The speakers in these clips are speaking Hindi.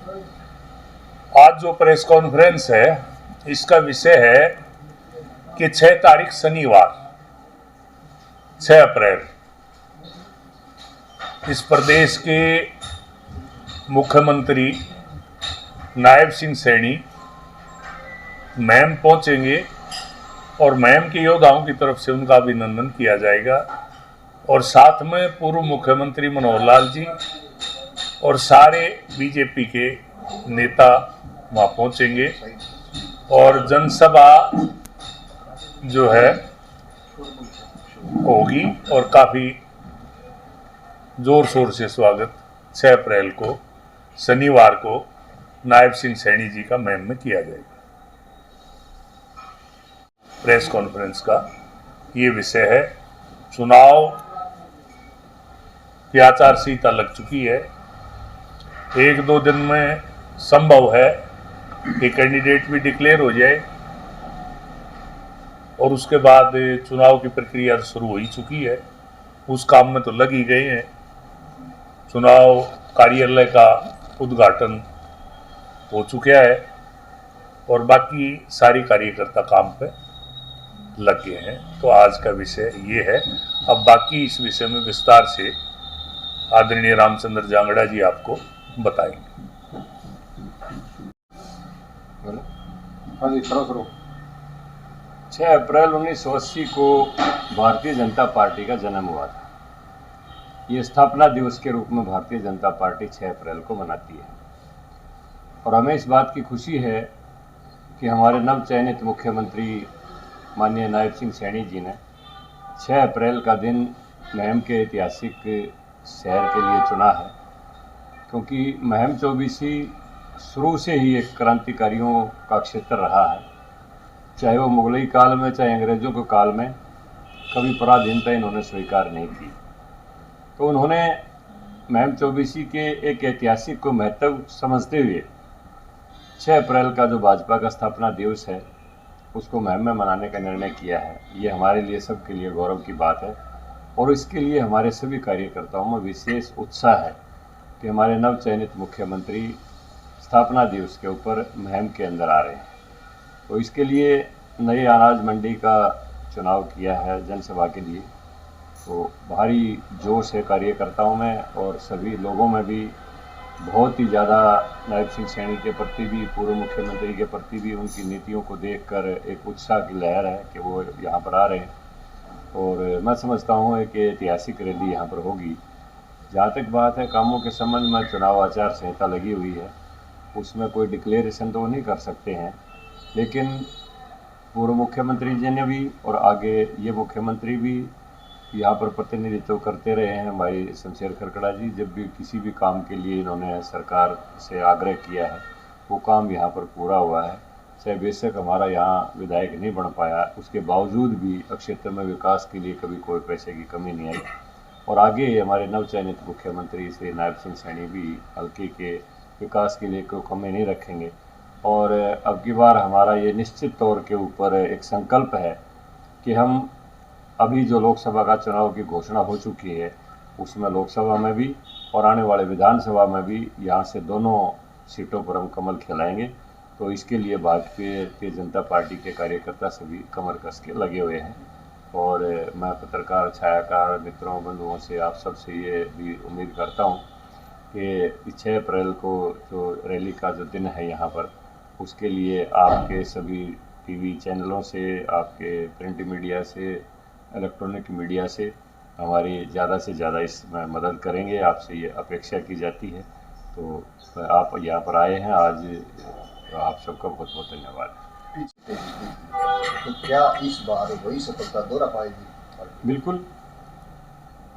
आज जो प्रेस कॉन्फ्रेंस है इसका विषय है कि 6 तारीख शनिवार 6 अप्रैल इस प्रदेश के मुख्यमंत्री नायब सिंह सैनी महम पहुंचेंगे और महम के योद्धाओं की तरफ से उनका अभिनंदन किया जाएगा और साथ में पूर्व मुख्यमंत्री मनोहर लाल जी और सारे बीजेपी के नेता वहाँ पहुंचेंगे और जनसभा जो है होगी और काफ़ी जोर शोर से स्वागत 6 अप्रैल को शनिवार को नायब सिंह सैनी जी का महम में किया जाएगा। प्रेस कॉन्फ्रेंस का ये विषय है। चुनाव की आचार संहिता लग चुकी है। 1-2 दिन में संभव है कि कैंडिडेट भी डिक्लेयर हो जाए और उसके बाद चुनाव की प्रक्रिया शुरू हो ही चुकी है। उस काम में तो लग ही गए हैं। चुनाव कार्यालय का उद्घाटन हो चुका है और बाकी सारी कार्यकर्ता काम पे लग गए हैं। तो आज का विषय ये है। अब बाकी इस विषय में विस्तार से आदरणीय रामचंद्र जांगड़ा जी आपको बताएंगे। हाँ जी, शुरू। 6 अप्रैल 1980 को भारतीय जनता पार्टी का जन्म हुआ था। ये स्थापना दिवस के रूप में भारतीय जनता पार्टी 6 अप्रैल को मनाती है और हमें इस बात की खुशी है कि हमारे नव चयनित मुख्यमंत्री माननीय नायब सिंह सैनी जी ने 6 अप्रैल का दिन महम के ऐतिहासिक शहर के लिए चुना है, क्योंकि महम चौबीसी शुरू से ही एक क्रांतिकारियों का क्षेत्र रहा है। चाहे वो मुगलई काल में चाहे अंग्रेज़ों के काल में कभी पराधीनता इन्होंने स्वीकार नहीं की। तो उन्होंने महम चौबीसी के एक ऐतिहासिक को महत्व समझते हुए 6 अप्रैल का जो भाजपा का स्थापना दिवस है उसको महम में मनाने का निर्णय किया है। ये हमारे लिए सबके लिए गौरव की बात है और इसके लिए हमारे सभी कार्यकर्ताओं में विशेष उत्साह है कि हमारे नव चयनित मुख्यमंत्री स्थापना दिवस के ऊपर महम के अंदर आ रहे हैं। तो इसके लिए नई अनाज मंडी का चुनाव किया है जनसभा के लिए। तो भारी जोश है कार्यकर्ताओं में और सभी लोगों में भी बहुत ही ज़्यादा नायब सिंह सैनी के प्रति भी, पूर्व मुख्यमंत्री के प्रति भी उनकी नीतियों को देखकर एक उत्साह की लहर है कि वो यहाँ पर आ रहे हैं। और मैं समझता हूँ एक ऐतिहासिक रैली यहाँ पर होगी। जहाँ तक बात है कामों के संबंध में, चुनाव आचार संहिता लगी हुई है, उसमें कोई डिक्लेरेशन तो नहीं कर सकते हैं, लेकिन पूर्व मुख्यमंत्री जी ने भी और आगे ये मुख्यमंत्री भी यहाँ पर प्रतिनिधित्व करते रहे हैं। हमारी शमशेर खरकड़ा जी जब भी किसी भी काम के लिए इन्होंने सरकार से आग्रह किया है वो काम यहाँ पर पूरा हुआ है। चाहे बेशक हमारा यहाँ विधायक नहीं बन पाया, उसके बावजूद भी क्षेत्र में विकास के लिए कभी कोई पैसे की कमी नहीं आई। और आगे हमारे नवचयनित मुख्यमंत्री श्री नायब सिंह सैनी भी हल्के के विकास के लिए कोई कमी नहीं रखेंगे। और अब की बार हमारा ये निश्चित तौर के ऊपर एक संकल्प है कि हम अभी जो लोकसभा का चुनाव की घोषणा हो चुकी है उसमें लोकसभा में भी और आने वाले विधानसभा में भी यहाँ से दोनों सीटों पर हम कमल खिलाएंगे। तो इसके लिए भारतीय जनता पार्टी के कार्यकर्ता सभी कमर कस के लगे हुए हैं। और मैं पत्रकार छायाकार मित्रों बंधुओं से आप सबसे ये भी उम्मीद करता हूँ कि 6 अप्रैल को जो रैली का जो दिन है यहाँ पर, उसके लिए आपके सभी टीवी चैनलों से, आपके प्रिंट मीडिया से, इलेक्ट्रॉनिक मीडिया से हमारी ज़्यादा से ज़्यादा इसमें मदद करेंगे। आपसे ये अपेक्षा की जाती है। तो आप यहाँ पर आए हैं आज, आप सबका बहुत बहुत धन्यवाद। तो क्या इस बार वही सफलता दोहरा पाएगी? बिल्कुल,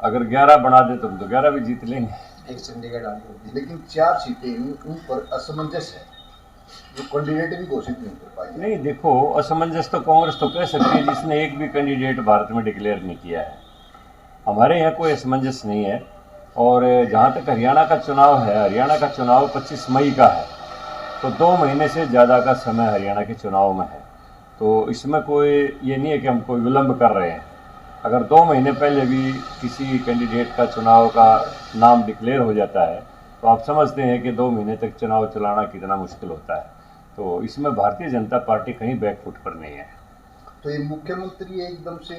अगर 11 बना दे तो हम तो 11 भी जीत लेंगे। एक चंडीगढ़ आनी होगी, लेकिन 4 सीटें उन पर असमंजस है, जो कैंडिडेट भी घोषित नहीं कर पाई। नहीं, देखो, असमंजस तो कांग्रेस तो कह सकती है जिसने एक भी कैंडिडेट भारत में डिक्लेयर नहीं किया है। हमारे यहाँ कोई असमंजस नहीं है। और जहाँ तक हरियाणा का चुनाव है, हरियाणा का चुनाव 25 मई का है, तो 2 महीने से ज़्यादा का समय हरियाणा के चुनाव में है। तो इसमें कोई ये नहीं है कि हम कोई विलम्ब कर रहे हैं। अगर 2 महीने पहले भी किसी कैंडिडेट का चुनाव का नाम डिक्लेयर हो जाता है तो आप समझते हैं कि 2 महीने तक चुनाव चलाना कितना मुश्किल होता है। तो इसमें भारतीय जनता पार्टी कहीं बैकफुट पर नहीं है। तो ये मुख्यमंत्री एकदम से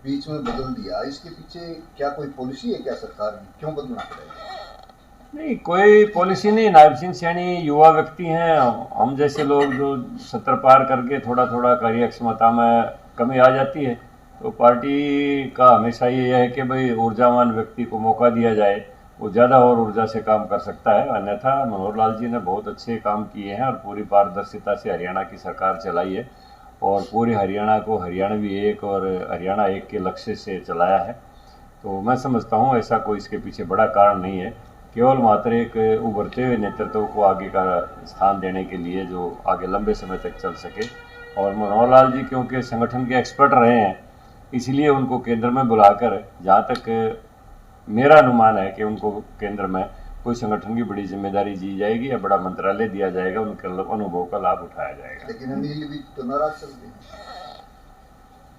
बीच में बदल दिया, इसके पीछे क्या कोई पॉलिसी है क्या सरकार की, क्यों बदलना पड़ेगा? नहीं, कोई पॉलिसी नहीं। नायब सिंह सैनी युवा व्यक्ति हैं, हम जैसे लोग जो 70 पार करके थोड़ा थोड़ा कार्य क्षमता में कमी आ जाती है, तो पार्टी का हमेशा ये है कि भाई ऊर्जावान व्यक्ति को मौका दिया जाए, वो ज़्यादा और ऊर्जा से काम कर सकता है। अन्यथा मनोहर लाल जी ने बहुत अच्छे काम किए हैं और पूरी पारदर्शिता से हरियाणा की सरकार चलाई है और पूरे हरियाणा को हरियाणवी एक और हरियाणा एक के लक्ष्य से चलाया है। तो मैं समझता हूँ ऐसा कोई इसके पीछे बड़ा कारण नहीं है, केवल मात्र एक उभरते हुए नेतृत्व को आगे का स्थान देने के लिए जो आगे लंबे समय तक चल सके। और मनोहर लाल जी क्योंकि संगठन के एक्सपर्ट रहे हैं, इसलिए उनको केंद्र में बुलाकर, जहाँ तक मेरा अनुमान है कि उनको केंद्र में कोई संगठन की बड़ी जिम्मेदारी दी जाएगी या बड़ा मंत्रालय दिया जाएगा, उनके अनुभव का लाभ उठाया जाएगा। लेकिन अनिल भी तो नाराज चल रहे हैं।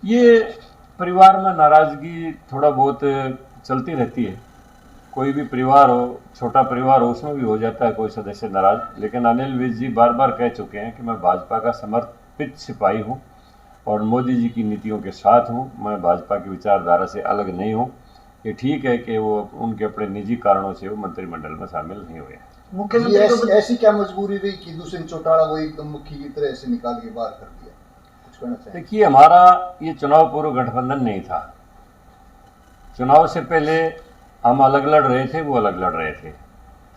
ये परिवार में नाराजगी थोड़ा बहुत चलती रहती है, कोई भी परिवार हो, छोटा परिवार हो, उसमें भी हो जाता है कोई सदस्य नाराज। लेकिन अनिल विज जी बार बार कह चुके हैं कि मैं भाजपा का समर्पित सिपाही हूँ और मोदी जी की नीतियों के साथ हूँ, मैं भाजपा की विचारधारा से अलग नहीं हूँ। ये ठीक है कि वो उनके अपने निजी कारणों से वो मंत्रिमंडल में शामिल नहीं हुए। मुख्यमंत्री ऐसी क्या मजबूरी रही कि दूसरे चौटाला वो एकदम मुखी की तरह से निकाल के बाहर कर दिया? कुछ कहना चाहिए? देखिए, हमारा ये चुनाव पूर्व गठबंधन नहीं था। चुनाव से पहले हम अलग लड़ रहे थे, वो अलग लड़ रहे थे।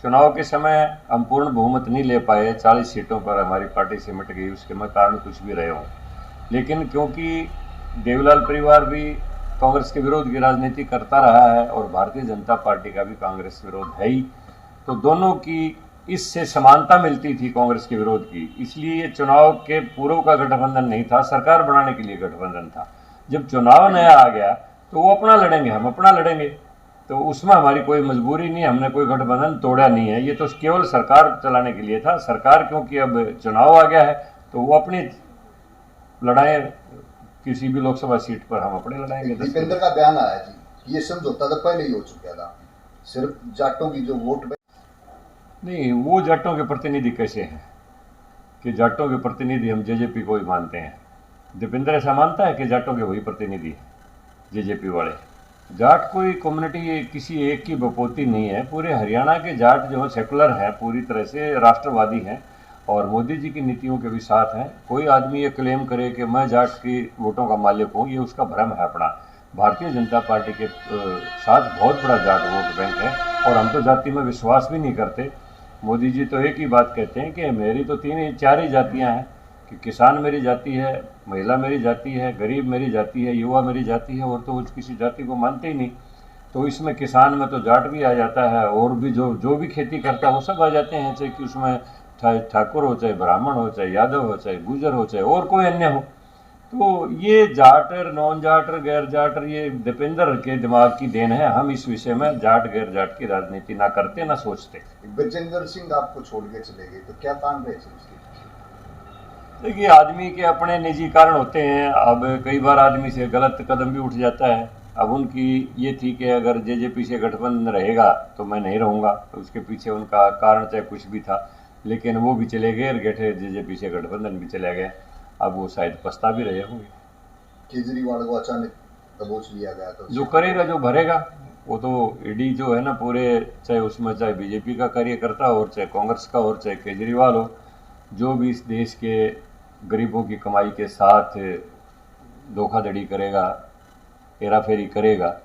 चुनाव के समय हम पूर्ण बहुमत नहीं ले पाए, 40 सीटों पर हमारी पार्टी सिमट गई, उसके मैं कारण कुछ भी रहे हों। लेकिन क्योंकि देवलाल परिवार भी कांग्रेस के विरोध की राजनीति करता रहा है और भारतीय जनता पार्टी का भी कांग्रेस विरोध है ही, तो दोनों की इससे समानता मिलती थी कांग्रेस के विरोध की। इसलिए ये चुनाव के पूर्व का गठबंधन नहीं था, सरकार बनाने के लिए गठबंधन था। जब चुनाव नया आ गया तो वो अपना लड़ेंगे, हम अपना लड़ेंगे, तो उसमें हमारी कोई मजबूरी नहीं, हमने कोई गठबंधन तोड़ा नहीं है। ये तो केवल सरकार चलाने के लिए था। सरकार क्योंकि अब चुनाव आ गया है तो वो अपनी लड़ाई किसी भी लोकसभा सीट पर हम अपने लड़ाएंगे। दीपेंद्र का बयान आया जी कि ये समझौता तो पहले ही हो चुका था, सिर्फ जाटों की जो वोट नहीं, वो जाटों के प्रतिनिधि कैसे हैं कि जाटों के प्रतिनिधि हम जेजेपी को ही मानते हैं? दीपेंद्र ऐसा मानता है कि जाटों के वही प्रतिनिधि है जेजेपी वाले? जाट कोई कम्युनिटी किसी एक की बपोती नहीं है। पूरे हरियाणा के जाट जो है सेकुलर हैं, पूरी तरह से राष्ट्रवादी हैं और मोदी जी की नीतियों के भी साथ हैं। कोई आदमी ये क्लेम करे कि मैं जाट की वोटों का मालिक हूँ, ये उसका भ्रम है अपना। भारतीय जनता पार्टी के साथ बहुत बड़ा जाट वोट बैंक है और हम तो जाति में विश्वास भी नहीं करते। मोदी जी तो एक ही बात कहते हैं कि मेरी तो 4 ही जातियाँ हैं, कि किसान मेरी जाति है, महिला मेरी जाति है, गरीब मेरी जाति है, युवा मेरी जाति है, और तो वो किसी जाति को मानते ही नहीं। तो इसमें किसान में तो जाट भी आ जाता है और भी जो भी खेती करता है वो सब आ जाते हैं, चाहे कि उसमें ठाकुर हो, चाहे ब्राह्मण हो, चाहे यादव हो, चाहे गुजर हो, चाहे और कोई अन्य हो। तो ये जाटर, नॉन जाटर, गैर जाटर, ये दीपेंद्र के दिमाग की देन है। हम इस विषय में जाट गैर जाट की राजनीति ना करते ना सोचते। गजेंद्र सिंह आपको छोड़ के चले गए तो क्या कारण रहे? देखिए, आदमी के अपने निजी कारण होते हैं। अब कई बार आदमी से गलत कदम भी उठ जाता है। अब उनकी ये थी कि अगर जेजेपी से गठबंधन रहेगा तो मैं नहीं रहूँगा, तो उसके पीछे उनका कारण चाहे कुछ भी था, लेकिन वो भी चले गए और गठे जेजेपी से गठबंधन भी चला गया। अब वो शायद पछता भी रहे होंगे। केजरीवाल को अचानक दबोच लिया गया तो जो करेगा, जो भरेगा, वो तो ईडी जो है ना पूरे, चाहे उसमें चाहे बीजेपी का कार्यकर्ता हो, चाहे कांग्रेस का हो, चाहे केजरीवाल हो, जो भी इस देश के गरीबों की कमाई के साथ धोखाधड़ी करेगा, हेराफेरी करेगा,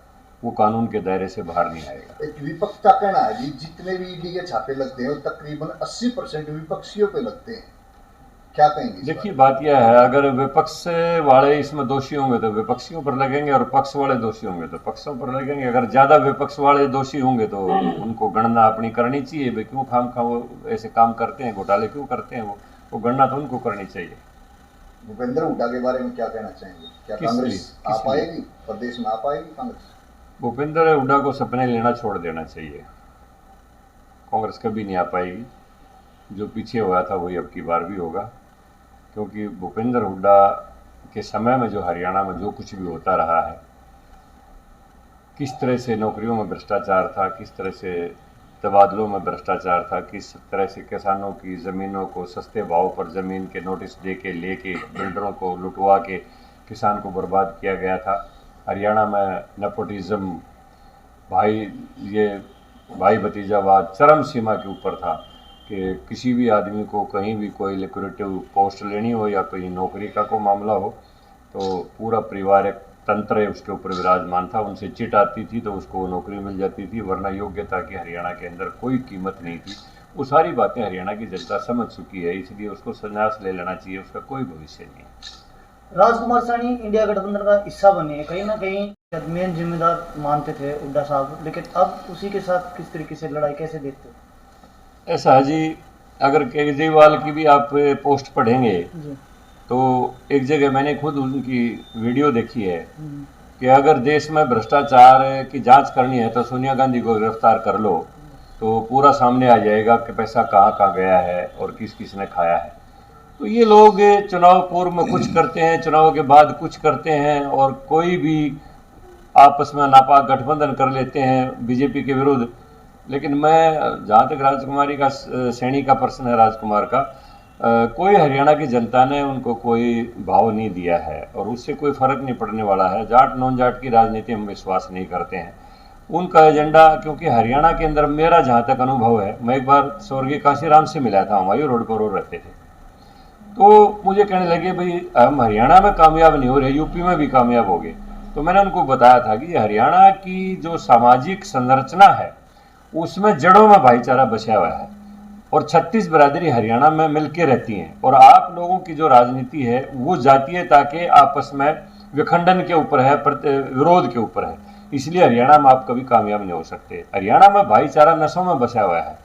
वो कानून के दायरे से बाहर नहीं आएगा। एक विपक्ष का कहना है जी, जितने भी ईडी के छापे लगते हैं तकरीबन 80% विपक्षियों पे लगते हैं, क्या कहेंगे? देखिए, बात यह है, अगर विपक्ष वाले इसमें दोषी होंगे तो विपक्षियों पर लगेंगे और पक्ष वाले दोषी होंगे तो पक्षों पर लगेंगे। अगर ज़्यादा विपक्ष वाले दोषी होंगे तो उनको गणना अपनी करनी चाहिए, भाई क्यों खामखा वो ऐसे काम करते हैं, घोटाले क्यों करते हैं, वो गणना तो उनको करनी चाहिए। भूपेंद्र हुड्डा के बारे में क्या कहना चाहेंगे? क्या कांग्रेस आ पाएगी, प्रदेश में आ पाएगी कांग्रेस? भूपेंद्र हुड्डा को सपने लेना छोड़ देना चाहिए। कांग्रेस कभी नहीं आ पाएगी। जो पीछे हुआ था वही अब की बार भी होगा, क्योंकि भूपेंद्र हुड्डा के समय में जो हरियाणा में जो कुछ भी होता रहा है, किस तरह से नौकरियों में भ्रष्टाचार था, किस तरह से तबादलों में भ्रष्टाचार था, किस तरह से किसानों की ज़मीनों को सस्ते भाव पर ज़मीन के नोटिस दे के लेके बिल्डरों को लुटवा के किसान को बर्बाद किया गया था। हरियाणा में नेपोटिज्म, भाई भतीजावाद चरम सीमा के ऊपर था कि किसी भी आदमी को कहीं भी कोई लिक्विडेटिव पोस्ट लेनी हो या कोई नौकरी का कोई मामला हो तो पूरा पारिवारिक तंत्र उसके ऊपर विराजमान था। उनसे चिट आती थी तो उसको वो नौकरी मिल जाती थी, वरना योग्यता की हरियाणा के अंदर कोई कीमत नहीं थी। वो सारी बातें हरियाणा की जनता समझ चुकी है, इसलिए उसको संन्यास ले लेना चाहिए, उसका कोई भविष्य नहीं है। राजकुमार सैनी इंडिया गठबंधन का हिस्सा बने, कहीं ना कहीं मेन जिम्मेदार मानते थे हुड्डा साहब, लेकिन अब उसी के साथ किस तरीके से लड़ाई कैसे देखते हो? ऐसा है जी, अगर केजरीवाल की भी आप पोस्ट पढ़ेंगे जी। तो एक जगह मैंने खुद उनकी वीडियो देखी है कि अगर देश में भ्रष्टाचार की जांच करनी है तो सोनिया गांधी को गिरफ्तार कर लो तो पूरा सामने आ जाएगा कि पैसा कहाँ कहाँ गया है और किस किस ने खाया है। तो ये लोग चुनाव पूर्व में कुछ करते हैं, चुनाव के बाद कुछ करते हैं, और कोई भी आपस में नापाक गठबंधन कर लेते हैं बीजेपी के विरुद्ध। लेकिन मैं, जहाँ तक राजकुमारी का सैनी का प्रश्न है, राजकुमार का, कोई हरियाणा की जनता ने उनको कोई भाव नहीं दिया है और उससे कोई फर्क नहीं पड़ने वाला है। जाट नॉन जाट की राजनीति हम विश्वास नहीं करते हैं। उनका एजेंडा, क्योंकि हरियाणा के अंदर मेरा जहाँ तक अनुभव है, मैं एक बार स्वर्गीय काशीराम से मिला था, हमायूं रोड पर वो रहते थे, तो मुझे कहने लगे भाई हम हरियाणा में कामयाब नहीं हो रहे, यूपी में भी कामयाब हो गए। तो मैंने उनको बताया था कि हरियाणा की जो सामाजिक संरचना है उसमें जड़ों में भाईचारा बसा हुआ है और 36 बिरादरी हरियाणा में मिलकर रहती हैं, और आप लोगों की जो राजनीति है वो जातीयता के आपस में विखंडन के ऊपर है, विरोध के ऊपर है। इसलिए हरियाणा में आप कभी कामयाब नहीं हो सकते। हरियाणा में भाईचारा नसों में बसा हुआ है।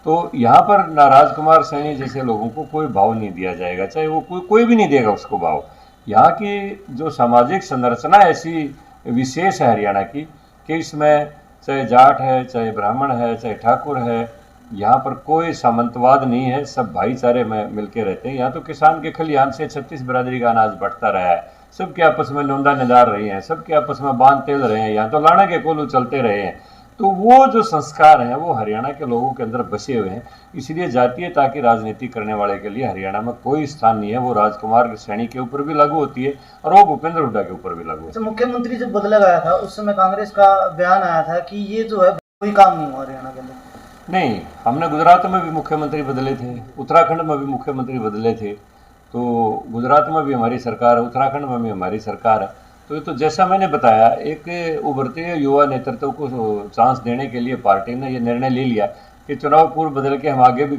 तो यहाँ पर ना राजकुमार सैनी जैसे लोगों को कोई भाव नहीं दिया जाएगा, चाहे वो कोई भी नहीं देगा उसको भाव। यहाँ की जो सामाजिक संरचना ऐसी विशेष है हरियाणा की कि इसमें चाहे जाट है, चाहे ब्राह्मण है, चाहे ठाकुर है, यहाँ पर कोई सामंतवाद नहीं है, सब भाईचारे में मिलके रहते हैं। यहाँ तो किसान के खलिहान से 36 बिरादरी का अनाज बढ़ता रहा है, सबके आपस में नौंदा निदार रही हैं, सबके आपस में बांध तेल रहे हैं, यहाँ तो लाने के कोलू चलते रहे हैं। तो वो जो संस्कार हैं वो हरियाणा के लोगों के अंदर बसे हुए हैं। इसलिए जातीयता की राजनीति करने वाले के लिए हरियाणा में कोई स्थान नहीं है। वो राजकुमार सैनी के ऊपर भी लागू होती है और वो भूपेंद्र हुड्डा के ऊपर भी लागू होती है। मुख्यमंत्री जब बदला गया था उस समय कांग्रेस का बयान आया था कि ये जो है कोई काम नहीं हुआ हरियाणा के अंदर। नहीं, हमने गुजरात में भी मुख्यमंत्री बदले थे, उत्तराखंड में भी मुख्यमंत्री बदले थे, तो गुजरात में भी हमारी सरकार है, उत्तराखंड में भी हमारी सरकार है। तो जैसा मैंने बताया, एक उभरते युवा नेतृत्व को चांस देने के लिए पार्टी ने ये निर्णय ले लिया कि चुनाव पूर्व बदल के हम आगे भी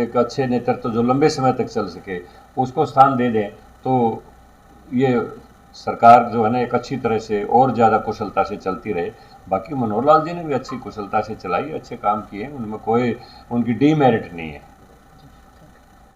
एक अच्छे नेतृत्व जो लंबे समय तक चल सके उसको स्थान दे दें। तो ये सरकार जो है ना एक अच्छी तरह से और ज़्यादा कुशलता से चलती रहे। बाकी मनोहर लाल जी ने भी अच्छी कुशलता से चलाई, अच्छे काम किए, उनमें कोई उनकी डीमेरिट नहीं है।